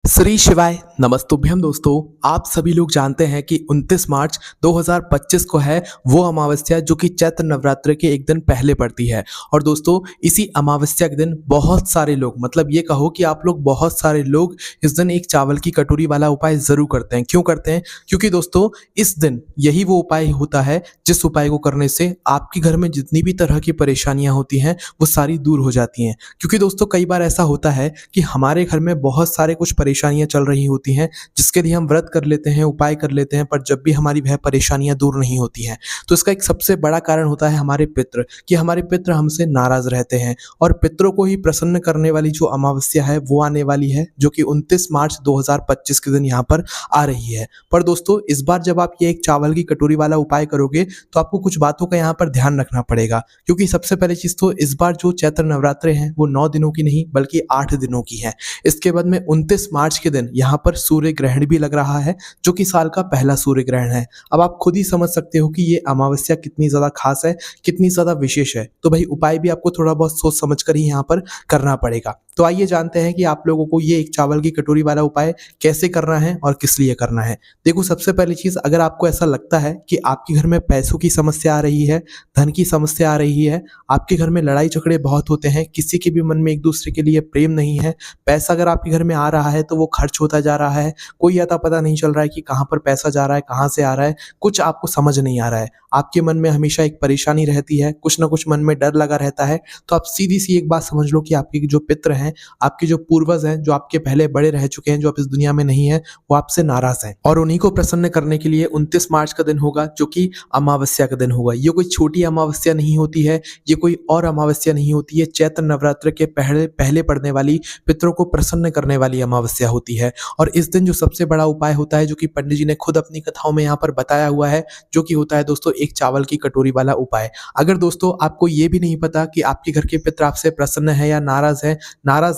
श्री शिवाय नमस्तुभ्यम दोस्तों। आप सभी लोग जानते हैं कि 29 मार्च 2025 को है वो अमावस्या जो कि चैत्र नवरात्र के एक दिन पहले पड़ती है। और दोस्तों इसी अमावस्या के दिन बहुत सारे लोग मतलब ये कहो कि आप लोग बहुत सारे लोग इस दिन एक चावल की कटोरी वाला उपाय जरूर करते हैं। क्यों करते हैं? क्योंकि दोस्तों इस दिन यही वो उपाय होता है जिस उपाय को करने से आपके घर में जितनी भी तरह की परेशानियां होती हैं वो सारी दूर हो जाती हैं। क्योंकि दोस्तों कई बार ऐसा होता है कि हमारे घर में बहुत सारे कुछ परेशानियां चल रही होती हैं जिसके लिए हम व्रत कर लेते हैं, उपाय कर लेते हैं, पर जब भी हमारी वह परेशानियां दूर नहीं होती हैं तो इसका एक सबसे बड़ा कारण होता है हमारे पितृ, कि हमारे पितृ हमसे नाराज रहते हैं। और पितरों को ही प्रसन्न करने वाली जो अमावस्या है वो आने वाली है जो कि 29 मार्च 2025 के दिन यहाँ पर आ रही है। पर दोस्तों इस बार जब आप ये एक चावल की कटोरी वाला उपाय करोगे तो आपको कुछ बातों का यहाँ पर ध्यान रखना पड़ेगा। क्योंकि सबसे पहली चीज तो इस बार जो चैत्र नवरात्रे हैं वो 9 दिनों की नहीं बल्कि 8 दिनों की है। इसके बाद में 29 मार्च के दिन यहाँ पर सूर्य ग्रहण भी लग रहा है जो कि साल का पहला सूर्य ग्रहण है। अब आप खुद ही समझ सकते हो कि ये अमावस्या कितनी ज्यादा खास है, कितनी ज्यादा विशेष है। तो भाई उपाय भी आपको थोड़ा बहुत सोच समझ कर ही यहाँ पर करना पड़ेगा। तो आइए जानते हैं कि आप लोगों को ये एक चावल की कटोरी वाला उपाय कैसे करना है और किस लिए करना है। देखो सबसे पहली चीज, अगर आपको ऐसा लगता है कि आपके घर में पैसों की समस्या आ रही है, धन की समस्या आ रही है, आपके घर में लड़ाई झगड़े बहुत होते हैं, किसी के भी मन में एक दूसरे के लिए प्रेम नहीं है, पैसा अगर आपके घर में आ रहा है तो वो खर्च होता जा रहा है, कोई अता पता नहीं चल रहा है कि कहाँ पर पैसा जा रहा है, कहाँ से आ रहा है, कुछ आपको समझ नहीं आ रहा है, आपके मन में हमेशा एक परेशानी रहती है, कुछ ना कुछ मन में डर लगा रहता है, तो आप सीधी सी एक बात समझ लो कि आपके जो पितृ हैं, आपके जो पूर्वज हैं, जो आपके पहले बड़े रह चुके हैं, जो अब इस दुनिया में नहीं है, वो आपसे नाराज हैं। और उन्हीं को प्रसन्न करने के लिए 29 मार्च का दिन होगा जो कि अमावस्या का दिन होगा। ये कोई छोटी अमावस्या नहीं होती है, ये कोई और अमावस्या नहीं होती है, चैत्र नवरात्र के पहले पहले पड़ने वाली पितरों को प्रसन्न करने वाली अमावस्या होती है। और इस दिन जो सबसे बड़ा उपाय होता है जो कि पंडित जी ने खुद अपनी कथाओं में यहाँ पर बताया हुआ है, जो कि होता है दोस्तों एक चावल की कटोरी वाला उपाय। अगर दोस्तों आपको ये भी नहीं पता कि आपके घर के पितर आपसे प्रसन्न है या नाराज है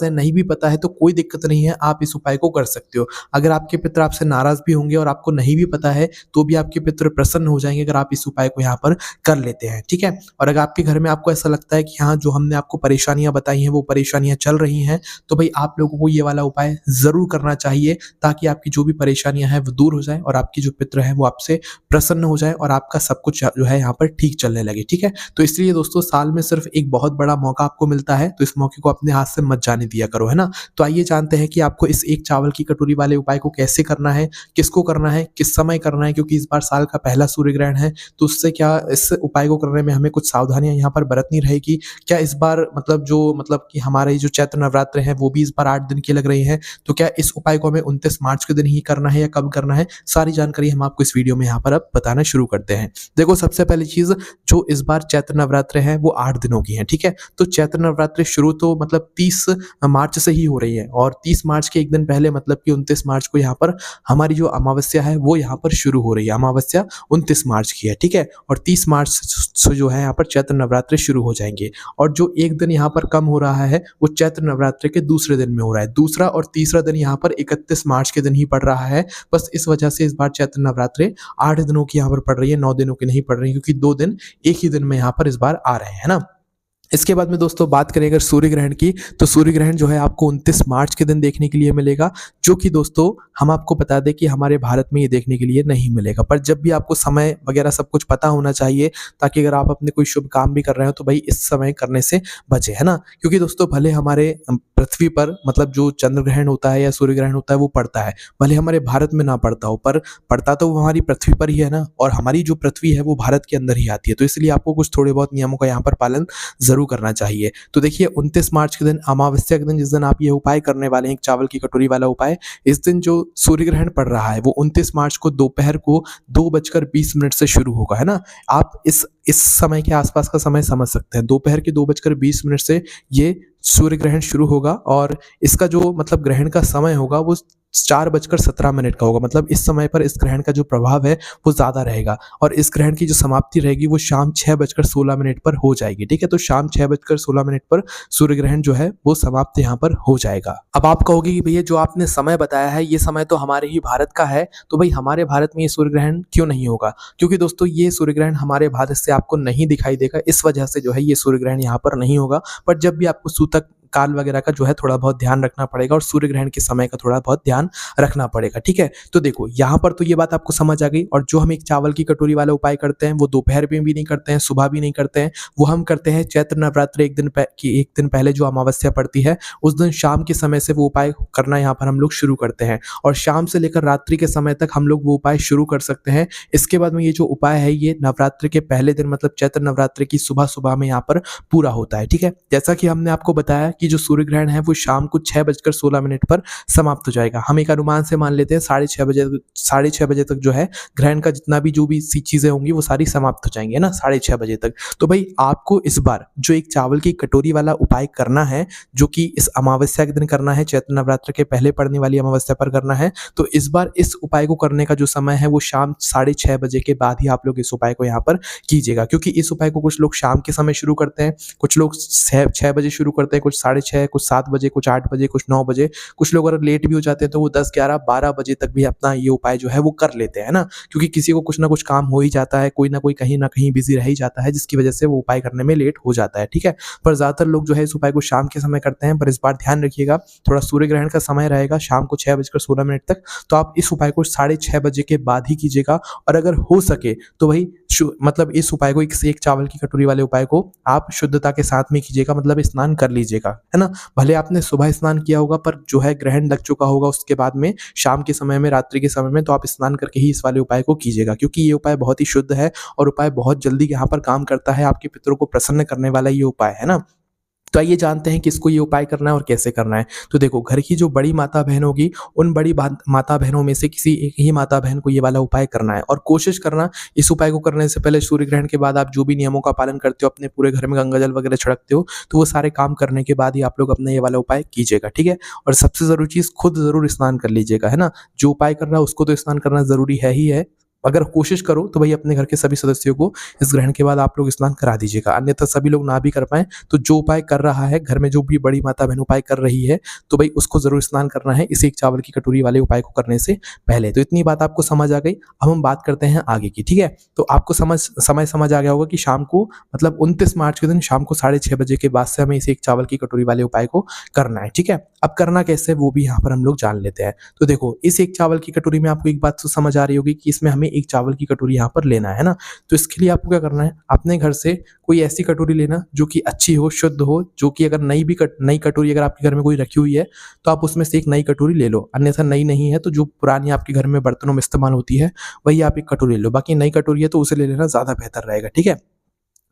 नहीं भी पता है तो कोई दिक्कत नहीं है, आप इस उपाय को कर सकते हो। अगर आपके पितर आपसे नाराज भी होंगे और आपको नहीं भी पता है तो भी आपके पितर प्रसन्न हो जाएंगे अगर आप इस उपाय को यहाँ पर कर लेते हैं, ठीक है। और अगर आपके घर में आपको ऐसा लगता है कि हाँ जो हमने आपको परेशानियां बताई हैं वो परेशानियां चल रही हैं, तो भाई आप लोगों को ये वाला उपाय जरूर करना चाहिए ताकि आपकी जो भी परेशानियां हैं वो दूर हो जाए और आपकी जो पितर है वो आपसे प्रसन्न हो जाए और आपका सब कुछ जो है यहाँ पर ठीक चलने लगे, ठीक है। तो इसलिए दोस्तों साल में सिर्फ एक बहुत बड़ा मौका आपको मिलता है, तो इस मौके को अपने हाथ से मत जाने दिया करो, है ना। तो आइए जानते हैं कि आपको इस एक चावल की कटोरी वाले उपाय को कैसे करना है, किसको करना है, किस समय करना है, क्योंकि इस बार साल का पहला सूर्य ग्रहण है तो उससे क्या इस उपाय को करने में हमें कुछ सावधानियां यहाँ पर बरतनी रहेगी। क्या इस बार मतलब कि हमारे जो चैत्र नवरात्र है वो भी इस बार 8 दिन के लग रहे हैं, तो क्या इस उपाय को हमें 29 मार्च के दिन ही करना है या कब करना है, सारी जानकारी हम आपको इस वीडियो में यहाँ पर अब बताना शुरू करते हैं। देखो सबसे पहली चीज, जो इस बार चैत्र नवरात्र है वो 8 दिनों की है, ठीक है। तो चैत्र नवरात्र शुरू तो मतलब 30 मार्च से ही हो रही है और 30 मार्च के एक दिन पहले मतलब कि 29 मार्च को यहाँ पर हमारी जो अमावस्या है वो यहाँ पर शुरू हो रही है। अमावस्या 29 मार्च की है, ठीक है। और 30 मार्च से जो है यहाँ पर चैत्र नवरात्र शुरू हो जाएंगे। और जो एक दिन यहाँ पर कम हो रहा है वो चैत्र नवरात्र के दूसरे दिन में हो रहा है। दूसरा और तीसरा दिन यहाँ पर 31 मार्च के दिन ही पड़ रहा है। बस इस वजह से इस बार चैत्र नवरात्रे 8 दिनों की यहाँ पर पड़ रही है, 9 दिनों की नहीं पड़ रही, क्योंकि 2 दिन एक ही दिन में यहाँ पर इस बार आ रहे हैं ना। इसके बाद में दोस्तों बात करें अगर सूर्य ग्रहण की, तो सूर्य ग्रहण जो है आपको 29 मार्च के दिन देखने के लिए मिलेगा, जो कि दोस्तों हम आपको बता दें कि हमारे भारत में ये देखने के लिए नहीं मिलेगा। पर जब भी आपको समय वगैरह सब कुछ पता होना चाहिए ताकि अगर आप अपने कोई शुभ काम भी कर रहे हो तो भाई इस समय करने से बचे, है ना। क्योंकि दोस्तों भले हमारे पृथ्वी पर मतलब जो चंद्र ग्रहण होता है या सूर्य ग्रहण होता है वो पड़ता है, भले हमारे भारत में ना पड़ता हो, पर पड़ता तो वो हमारी पृथ्वी पर ही है ना, और हमारी जो पृथ्वी है वो भारत के अंदर ही आती है। तो इसलिए आपको कुछ थोड़े बहुत नियमों का यहाँ पर पालन जरूर करना चाहिए। तो देखिए 29 मार्च के दिन अमावस्या के दिन जिस दिन आप ये उपाय करने वाले हैं, एक चावल की कटोरी वाला उपाय, इस दिन जो सूर्य ग्रहण पड़ रहा है वो 29 मार्च को दोपहर को 2:20 से शुरू होगा, है ना। आप इस समय के आसपास का समय समझ सकते हैं, दोपहर के 2:20 से ये सूर्य ग्रहण शुरू होगा और इसका जो मतलब ग्रहण का समय होगा वो 4:17 का होगा। मतलब इस समय पर इस ग्रहण का जो प्रभाव है वो ज्यादा रहेगा और इस ग्रहण की जो समाप्ति रहेगी वो शाम 6:16 पर हो जाएगी, ठीक है। तो शाम 6:16 पर सूर्य ग्रहण जो है वो समाप्त यहाँ पर हो जाएगा। अब आप कहोगे कि भैया जो आपने समय बताया है ये समय तो हमारे ही भारत का है, तो भाई हमारे भारत में ये सूर्य ग्रहण क्यों नहीं होगा? क्योंकि दोस्तों ये सूर्य ग्रहण हमारे भारत से आपको नहीं दिखाई देगा, इस वजह से जो है ये सूर्य ग्रहण यहाँ पर नहीं होगा। पर जब भी आपको सूतक काल वगैरह का जो है थोड़ा बहुत ध्यान रखना पड़ेगा और सूर्य ग्रहण के समय का थोड़ा बहुत ध्यान रखना पड़ेगा, ठीक है। तो देखो यहाँ पर तो ये बात आपको समझ आ गई। और जो हम एक चावल की कटोरी वाला उपाय करते हैं वो दोपहर में भी नहीं करते हैं, सुबह भी नहीं करते हैं, वो हम करते हैं चैत्र नवरात्रि एक दिन पहले जो अमावस्या पड़ती है उस दिन शाम के समय से वो उपाय करना यहाँ पर हम लोग शुरू करते हैं। और शाम से लेकर रात्रि के समय तक हम लोग वो उपाय शुरू कर सकते हैं। इसके बाद में ये जो उपाय है ये नवरात्रि के पहले दिन मतलब चैत्र नवरात्रि की सुबह सुबह में यहाँ पर पूरा होता है, ठीक है। जैसा कि हमने आपको बताया कि जो सूर्य ग्रहण है वो शाम को 6:16 पर समाप्त हो जाएगा। हम एक अनुमान से मान लेते हैं 6:30 बजे तक जो है ग्रहण का जितना भी जो भी सी चीजें होंगी वो सारी समाप्त हो जाएंगी, है ना, 6:30 बजे तक। तो भाई आपको इस बार जो एक चावल की कटोरी वाला उपाय करना है जो कि इस अमावस्या के दिन करना है, चैत्र नवरात्र के पहले पड़ने वाली अमावस्या पर करना है, तो इस बार इस उपाय को करने का जो समय है वो शाम 6:30 बजे के बाद ही आप लोग इस उपाय को यहाँ पर कीजिएगा। क्योंकि इस उपाय को कुछ लोग शाम के समय शुरू करते हैं, कुछ लोग 6 बजे शुरू करते हैं, कुछ 6:30, कुछ 7 बजे, कुछ 8 बजे, कुछ 9 बजे, कुछ लोग अगर लेट भी हो जाते हैं तो वो 10, 11, 12 बजे तक भी अपना ये उपाय जो है वो कर लेते हैं ना। क्योंकि किसी को कुछ ना कुछ काम हो ही जाता है, कोई ना कोई कहीं ना कहीं बिजी रह ही जाता है, जिसकी वजह से वो उपाय करने में लेट हो जाता है, ठीक है। पर ज्यादातर लोग जो है इस उपाय को शाम के समय करते हैं। पर इस बार ध्यान रखिएगा, थोड़ा सूर्य ग्रहण का समय रहेगा शाम को 6:16 तक, तो आप इस उपाय को 6:30 बजे के बाद ही कीजिएगा। और अगर हो सके तो वही मतलब इस उपाय को एक चावल की कटोरी वाले उपाय को आप शुद्धता के साथ में कीजिएगा, मतलब स्नान कर लीजिएगा, है ना। भले आपने सुबह स्नान किया होगा पर जो है ग्रहण लग चुका होगा उसके बाद में शाम के समय में, रात्रि के समय में, तो आप स्नान करके ही इस वाले उपाय को कीजिएगा। क्योंकि ये उपाय बहुत ही शुद्ध है और उपाय बहुत जल्दी यहाँ पर काम करता है, आपके पितरों को प्रसन्न करने वाला ये उपाय है ना। तो आइए जानते हैं किसको ये उपाय करना है और कैसे करना है। तो देखो, घर की जो बड़ी माता बहन होगी उन बड़ी माता बहनों में से किसी एक ही माता बहन को ये वाला उपाय करना है। और कोशिश करना इस उपाय को करने से पहले सूर्य ग्रहण के बाद आप जो भी नियमों का पालन करते हो, अपने पूरे घर में गंगा जल वगैरह छिड़कते हो, तो वो सारे काम करने के बाद ही आप लोग अपना ये वाला उपाय कीजिएगा, ठीक है। और सबसे जरूरी चीज, खुद जरूर स्नान कर लीजिएगा, है ना। जो उपाय कर रहा है उसको तो स्नान करना जरूरी है ही है। अगर कोशिश करो तो भाई अपने घर के सभी सदस्यों को इस ग्रहण के बाद आप लोग स्नान करा दीजिएगा। अन्यथा सभी लोग ना भी कर पाए तो जो उपाय कर रहा है घर में, जो भी बड़ी माता बहन उपाय कर रही है, तो भाई उसको जरूर स्नान करना है इस एक चावल की कटोरी वाले उपाय को करने से पहले। तो इतनी बात आपको समझ आ गई। अब हम बात करते हैं आगे की, ठीक है। तो आपको समझ आ गया होगा कि शाम को मतलब 29 मार्च के दिन शाम को 6:30 बजे के बाद से हमें इस एक चावल की कटोरी वाले उपाय को करना है, ठीक है। अब करना कैसे वो भी यहाँ पर हम लोग जान लेते हैं। तो देखो, इस एक चावल की कटोरी में आपको एक बात तो समझ आ रही होगी कि इसमें हमें एक चावल की कटोरी यहाँ पर लेना है ना। तो इसके लिए आपको क्या करना है, अपने घर से कोई ऐसी कटोरी लेना जो कि अच्छी हो, शुद्ध हो, जो कि अगर नई कटोरी अगर आपके घर में कोई रखी हुई है तो आप उसमें से एक नई कटोरी ले लो। अन्यथा नई नहीं है तो जो पुरानी आपके घर में बर्तनों में इस्तेमाल होती है वही आप एक कटोरी ले लो। बाकी नई कटोरी है तो उसे ले लेना ज्यादा बेहतर रहेगा, ठीक है।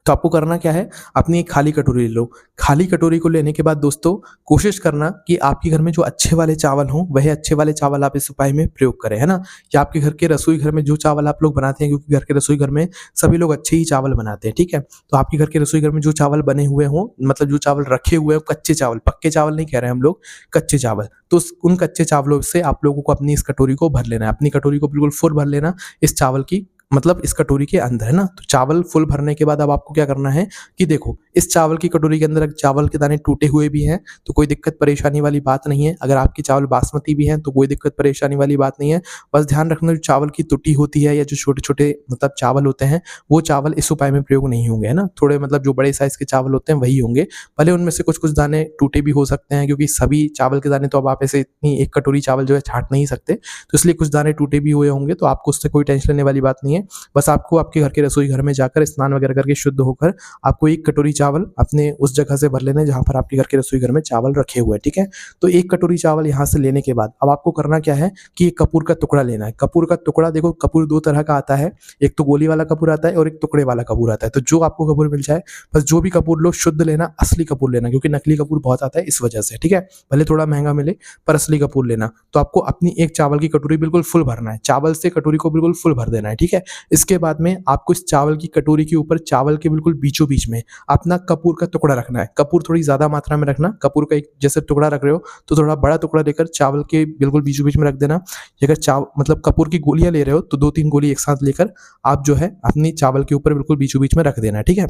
तो आपको करना क्या है, अपनी एक खाली कटोरी ले लो। खाली कटोरी को लेने के बाद दोस्तों कोशिश करना कि आपके घर में जो अच्छे वाले चावल हों वह अच्छे वाले चावल आप इस उपाय में प्रयोग करें, है ना। या आपके घर के रसोई घर में जो चावल आप लोग बनाते हैं, क्योंकि घर के रसोई घर में सभी लोग अच्छे ही चावल बनाते हैं, ठीक है। तो आपके घर के रसोई घर में जो चावल बने हुए हों, मतलब जो चावल रखे हुए हैं, कच्चे चावल, पक्के चावल नहीं कह रहे हैं हम लोग, कच्चे चावल, तो उन कच्चे चावलों से आप लोगों को अपनी इस कटोरी को भर लेना है। अपनी कटोरी को बिल्कुल फुल भर लेना इस चावल की, मतलब इस कटोरी के अंदर, है ना। तो चावल फुल भरने के बाद अब आपको क्या करना है कि देखो, इस चावल की कटोरी के अंदर चावल के दाने टूटे हुए भी हैं तो कोई दिक्कत परेशानी वाली बात नहीं है। अगर आपके चावल बासमती भी हैं तो कोई दिक्कत परेशानी वाली बात नहीं है। बस ध्यान रखना, जो चावल की टूटी होती है या जो छोटे छोटे मतलब चावल होते हैं वो चावल इस उपाय में प्रयोग नहीं होंगे, है ना। थोड़े मतलब जो बड़े साइज के चावल होते हैं वही होंगे। भले उनमें से कुछ कुछ दाने टूटे भी हो सकते हैं, क्योंकि सभी चावल के दाने तो अब आप ऐसे इतनी एक कटोरी चावल जो है छांट नहीं सकते, तो इसलिए कुछ दाने टूटे भी हुए होंगे। तो आपको उससे कोई टेंशन लेने वाली बात नहीं है। बस आपको आपके घर के रसोई घर में जाकर स्नान वगैरह करके शुद्ध होकर आपको एक कटोरी चावल अपने उस जगह से भर लेना है जहां पर आपके घर के रसोई घर में चावल रखे हुए हैं, ठीक है। तो एक कटोरी चावल यहां से लेने के बाद अब आपको करना क्या है कि एक कपूर का टुकड़ा लेना है। कपूर का टुकड़ा, देखो कपूर दो तरह का आता है, एक तो गोली वाला कपूर आता है और एक टुकड़े वाला कपूर आता है। तो जो आपको कपूर मिल जाए, बस जो भी कपूर लो शुद्ध लेना, असली कपूर लेना, क्योंकि नकली कपूर बहुत आता है इस वजह से, ठीक है। भले थोड़ा महंगा मिले पर असली कपूर लेना। तो आपको अपनी एक चावल की कटोरी बिल्कुल फुल भरना है, चावल से कटोरी को बिल्कुल फुल भर देना है, ठीक है। इसके बाद में आपको इस चावल की कटोरी के ऊपर चावल के बिल्कुल बीचों बीच में अपना कपूर का टुकड़ा रखना है। कपूर थोड़ी ज्यादा मात्रा में रखना। कपूर का एक जैसे टुकड़ा रख रहे हो तो थोड़ा बड़ा टुकड़ा लेकर चावल के बिल्कुल बीचों बीच में रख देना। अगर मतलब कपूर की गोलियां ले रहे हो तो 2-3 गोली एक साथ लेकर आप जो है अपनी चावल के ऊपर बिल्कुल बीचों बीच में रख देना, ठीक है।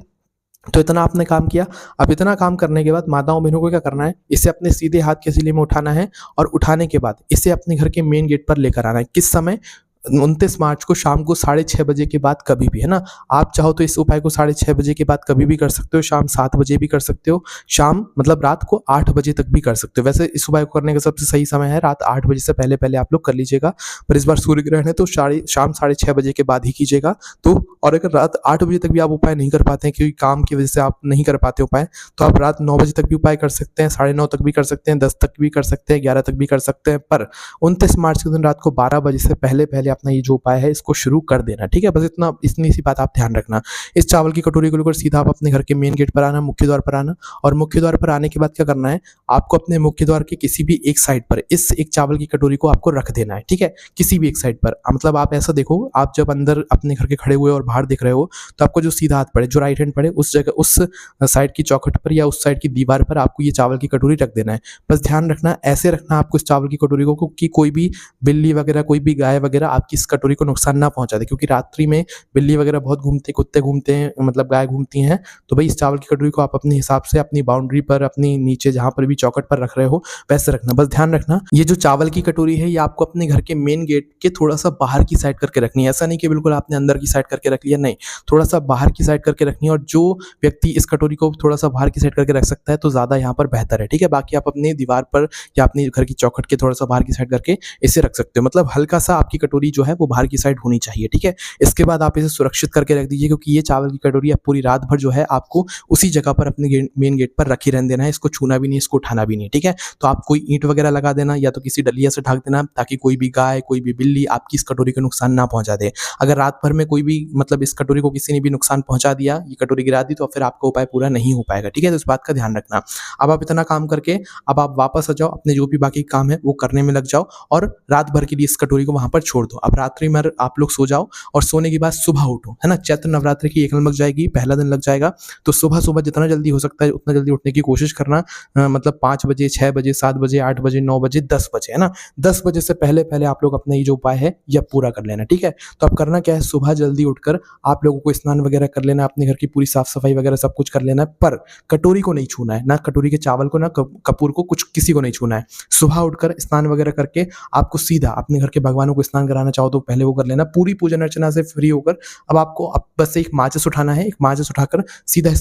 तो इतना आपने काम किया। अब इतना काम करने के बाद माताओं बहनों को क्या करना है, इसे अपने सीधे हाथ के सिले में उठाना है और उठाने के बाद इसे अपने घर के मेन गेट पर लेकर आना है। किस समय, 29 मार्च को शाम को 6:30 बजे के बाद कभी भी, है ना? आप चाहो तो इस उपाय को 6:30 बजे के बाद कभी भी कर सकते हो, शाम 7 बजे भी कर सकते हो, शाम मतलब रात को 8 बजे तक भी कर सकते हो। वैसे इस उपाय को करने का सबसे सही समय है रात 8 बजे से पहले-पहले आप लोग कर लीजिएगा, पर इस बार सूर्य ग्रहण है तो शाम 6:30 बजे के बाद ही कीजिएगा। तो और अगर रात 8 बजे तक भी आप उपाय नहीं कर पाते हैं क्योंकि काम की वजह से आप नहीं कर पाते उपाय, तो आप रात 9 बजे तक भी उपाय कर सकते हैं, 9:30 तक भी कर सकते हैं, 10 तक भी कर सकते हैं, 11 तक भी कर सकते हैं। पर 29 मार्च के दिन रात को 12 बजे से पहले-पहले अपना ये जो उपाय है इसको शुरू कर देना, ठीक है? बस इतनी सी बात आप ध्यान रखना। इस चावल की कटोरी को लेकर सीधा आप अपने घर के मेन गेट पर आना, मुख्य द्वार पर आना, और मुख्य द्वार पर आने के बाद क्या करना है, आपको अपने मुख्य द्वार के किसी भी एक साइड पर इस एक चावल की कटोरी को आपको रख देना है, ठीक है? किसी भी एक साइड पर मतलब आप ऐसा देखो, आप जब अंदर अपने घर के खड़े हुए और बाहर दिख रहे हो, तो आपको जो सीधा हाथ पड़े, जो राइट हैंड पड़े, उस जगह उस साइड की चौखट पर या उस साइड की दीवार पर आपको ये चावल की कटोरी रख देना है। बस ध्यान रखना, ऐसे रखना आपको इस चावल की कटोरी को कि कोई भी बिल्ली वगैरह, कोई भी गाय वगैरह आपकी इस कटोरी को नुकसान ना पहुंचा दे, क्योंकि रात्रि में बिल्ली वगैरह बहुत घूमते, कुत्ते घूमते हैं, मतलब गाय घूमती हैं। तो भाई इस चावल की कटोरी को आप अपने हिसाब से अपनी बाउंड्री पर, अपनी नीचे जहां पर भी चौखट पर रख रहे हो वैसे रखना। बस ध्यान रखना, ये जो चावल की कटोरी है ये आपको अपने घर के मेन गेट के थोड़ा सा बाहर की साइड करके रखनी है। ऐसा नहीं कि बिल्कुल आपने अंदर की साइड करके रख लिया, नहीं, थोड़ा सा बाहर की साइड करके रखनी है। और जो व्यक्ति इस कटोरी को थोड़ा सा बाहर की साइड करके रख सकता है तो ज्यादा यहाँ पर बेहतर है, ठीक है? बाकी आप अपने दीवार पर या अपने घर की चौखट के थोड़ा सा बाहर की साइड करके इसे रख सकते हो, मतलब हल्का सा आपकी कटोरी जो है वो बाहर की साइड होनी चाहिए, ठीक है? इसके बाद आप इसे सुरक्षित करके रख दीजिए, क्योंकि ये चावल की कटोरी आप पूरी रात भर जो है आपको उसी जगह पर अपने मेन गेट पर रखी रहने देना है। इसको छूना भी नहीं, इसको उठाना भी नहीं, ठीक है? तो आप कोई ईंट वगैरह लगा देना या तो किसी डलिया से ढक देना, ताकि कोई भी गाय, कोई भी बिल्ली आपकी इस कटोरी को नुकसान ना पहुंचा दे। अगर रात भर में कोई भी मतलब इस कटोरी को किसी ने भी नुकसान पहुंचा दिया, ये कटोरी गिरा दी, तो फिर आपका उपाय पूरा नहीं हो पाएगा, ठीक है? तो इस बात का ध्यान रखना। अब आप इतना काम करके अब आप वापस आ जाओ, अपने जो भी बाकी काम है वो करने में लग जाओ और रात भर के लिए इस कटोरी को वहां पर छोड़ दो। अब रात्रि में आप लोग सो जाओ और सोने के बाद सुबह उठो, है ना? चैत्र नवरात्रि की 1 लग जाएगी, पहला दिन लग जाएगा, तो सुबह सुबह जितना जल्दी हो सकता है उतना जल्दी उठने की कोशिश करना। मतलब 5 बजे, 6 बजे, 7 बजे, 8 बजे, 9 बजे, 10 बजे, है ना? 10 बजे से पहले पहले आप लोग अपना ये जो उपाय है यह पूरा कर लेना, ठीक है? तो अब करना क्या है, सुबह जल्दी उठकर आप लोगों को स्नान वगैरह कर लेना, अपने घर की पूरी साफ सफाई वगैरह सब कुछ कर लेना है, पर कटोरी को नहीं छूना है, ना कटोरी के चावल को, ना कपूर को, कुछ किसी को नहीं छूना है। सुबह उठकर स्नान वगैरह करके आपको सीधा अपने घर के भगवानों को स्नान कराना चाहो तो पहले वो कर लेना। पूरी पूजन अर्चना से फ्री होकर अब आपको अब बस एक माचिस उठाना है, एक माचिस उठाकर सीधा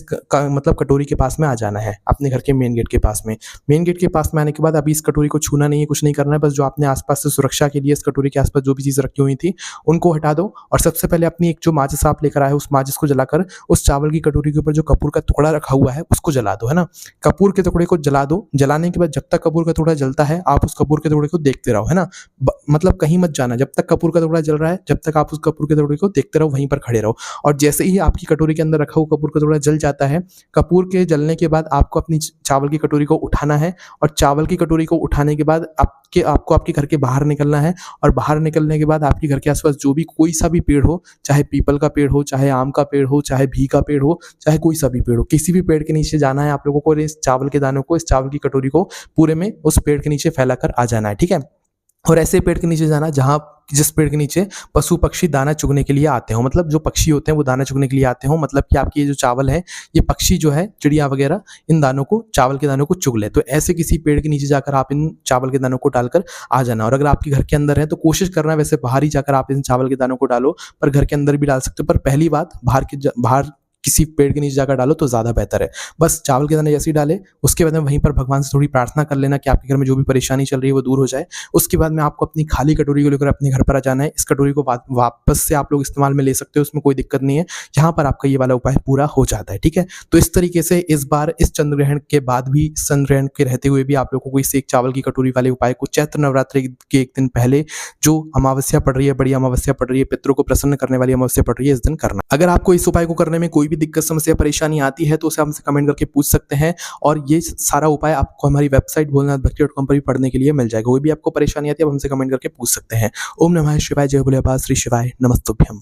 मतलब कटोरी के पास में आ जाना है, अपने घर के मेन गेट के पास में। मेन गेट के पास में आने के बाद अभी इस कटोरी को छूना नहीं है, कुछ नहीं करना है, बस जो आपने आसपास से सुरक्षा के लिए इस कटोरी के आसपास जो भी चीज़ रखी हुई थी उनको हटा दो। और सबसे पहले अपनी एक जो माचिस आप लेकर आए उस माचिस को जलाकर उस चावल की कटोरी के ऊपर जो कपूर का टुकड़ा रखा हुआ है उसको जला दो, है ना? कपूर के टुकड़े को जला दो। जलाने के बाद जब तक कपूर का टुकड़ा जलता है आप उस कपूर के टुकड़े को देखते रहो, है ना? मतलब कहीं मत जाना, जब तक कपूर का टुकड़ा जल रहा है जब तक आप उस कपूर के टुकड़े को देखते रहो, वहीं पर खड़े रहो। और जैसे ही आपकी कटोरी के अंदर रखा हुआ कपूर का टुकड़ा जल जाता है, कपूर के जलने के बाद आपको अपनी चावल की कटोरी को उठाना है। और चावल की कटोरी को उठाने के बाद आपको आपके घर के बाहर निकलना है। और बाहर निकलने के बाद आपके घर के आसपास जो भी कोई सा भी पेड़ हो, चाहे पीपल का पेड़ हो, चाहे आम का पेड़ हो, चाहे भी का पेड़ हो, चाहे कोई सा भी पेड़ हो, किसी भी पेड़ के नीचे जाना है आप लोगों को। इस चावल के दानों को, इस चावल की कटोरी को पूरे में उस पेड़ के नीचे फैलाकर आ जाना है, ठीक है? और ऐसे पेड़ के नीचे जाना जहाँ जिस पेड़ के नीचे पशु पक्षी दाना चुगने के लिए आते हो, मतलब जो पक्षी होते हैं वो दाना चुगने के लिए आते हो, मतलब कि आपकी ये जो चावल है ये पक्षी जो है, चिड़िया वगैरह, इन दानों को, चावल के दानों को चुग ले। तो ऐसे किसी पेड़ के नीचे जाकर आप इन चावल के दानों को डालकर आ जाना। और अगर आपके घर के अंदर है तो कोशिश करना, वैसे बाहर ही जाकर आप इन चावल के दानों को डालो, पर घर के अंदर भी डाल सकते हो। पर पहली बात, बाहर किसी पेड़ के नीचे जाकर डालो तो ज़्यादा बेहतर है। बस चावल के दाने जैसे ही डाले उसके बाद में वहीं पर भगवान से थोड़ी प्रार्थना कर लेना कि आपके घर में जो भी परेशानी चल रही है वो दूर हो जाए। उसके बाद में आपको अपनी खाली कटोरी को लेकर अपने घर पर आ जाना है। इस कटोरी को वापस से आप लोग इस्तेमाल में ले सकते हो, उसमें कोई दिक्कत नहीं है। यहाँ पर आपका ये वाला उपाय पूरा हो जाता है, ठीक है? तो इस तरीके से इस बार इस चंद्र ग्रहण के बाद भी, चंद्र ग्रहण के रहते हुए भी आप लोगों को इस एक चावल की कटोरी वाले उपाय को चैत्र नवरात्रि के एक दिन पहले जो अमावस्या पड़ रही है, बड़ी अमावस्या पड़ रही है, पितरों को प्रसन्न करने वाली अमावस्या पड़ रही है, इस दिन करना। अगर आपको इस उपाय को करने में कोई भी दिक्कत, समस्या, परेशानी आती है तो उसे हमसे कमेंट करके पूछ सकते हैं। और ये सारा उपाय आपको हमारी वेबसाइट भोलेनाथभक्ति.com पर भी पढ़ने के लिए मिल जाएगा। कोई भी आपको परेशानी आती है आप हमसे कमेंट करके पूछ सकते हैं। ओम नमः शिवाय, जय भोले बाबा, श्री शिवाय, नमस्तुभ्यम।